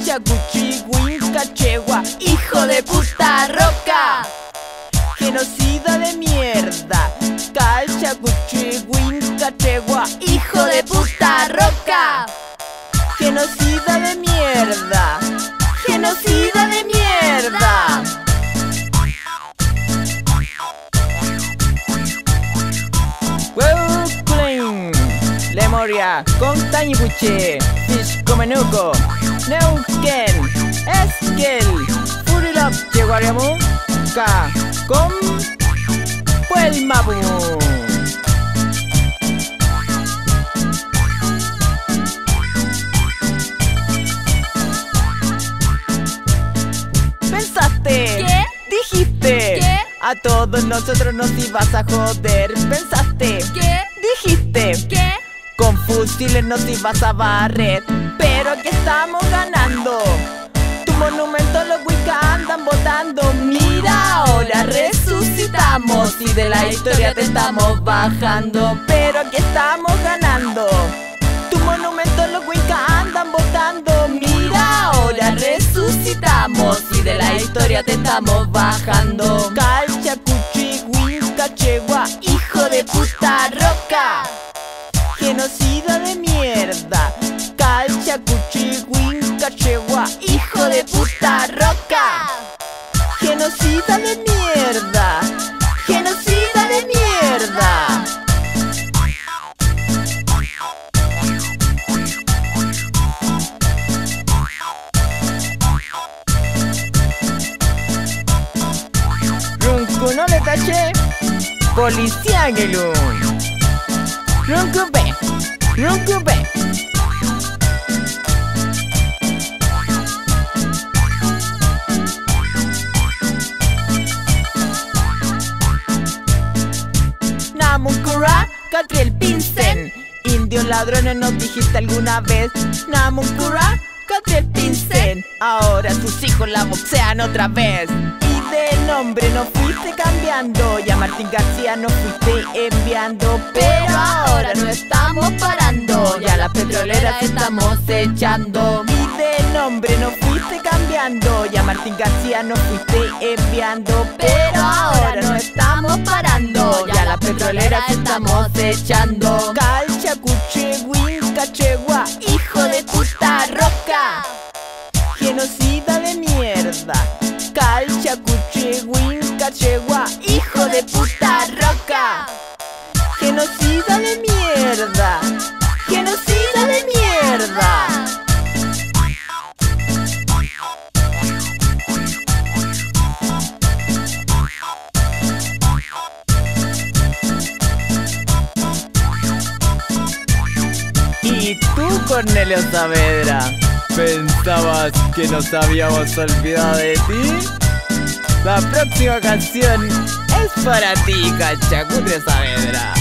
Calchacuchi, Huincachegua, hijo de puta roca. Genocida de mierda. Calchacuchi, Huincachegua, hijo de puta roca. Genocida de mierda. Genocida de mierda. Weuclein, Lemoria, Contañipuche, Piscomenuco, Neuquén, Esquel, Furilop, Cheguariamu, Ca, Com, Puelmapu. ¿Pensaste? ¿Qué? ¿Dijiste? ¿Qué? A todos nosotros nos ibas a joder. ¿Pensaste? ¿Qué? ¿Dijiste? ¿Qué? Con fusiles nos ibas a barrer. Pero aquí estamos ganando. Tu monumento los wicca andan votando. Mira, ahora resucitamos y de la historia te estamos bajando. Pero aquí estamos ganando. Tu monumento los wicca andan votando. Mira, ahora resucitamos y de la historia te estamos bajando. Calchacuchi, Huincachegua, hijo de puta roca. Genocida de mierda. Calchacuchi, Huincachegua, hijo de puta roca. Genocida de mierda. Genocida de mierda. Runku no le taché. Policía Gelun. Runkupe, Runkupe. Namunkura, Catriel Pincen. Indios ladrones nos dijiste alguna vez. Namunkura, Catriel Pincen. Ahora tus hijos la boxean otra vez. Y de nombre no fuiste cambiando. Y a Martín García no fuiste enviando. Pero ahora no estamos parando. Ya las petroleras estamos echando. Y de nombre no fuiste cambiando. Y a Martín García no fuiste enviando. Pero ahora no estamos parando. Ya las petroleras estamos echando. Calchacuchi, Huincachegua, hijo de puta roca. Genocida de mierda. Calchacuchi, Huincachegua, hijo de puta roca. Genocida de mierda. Genocida de mierda. ¿Y tú, Cornelio Saavedra? ¿Pensabas que nos habíamos olvidado de ti? La próxima canción es para ti, Calchacuchi Saavedra.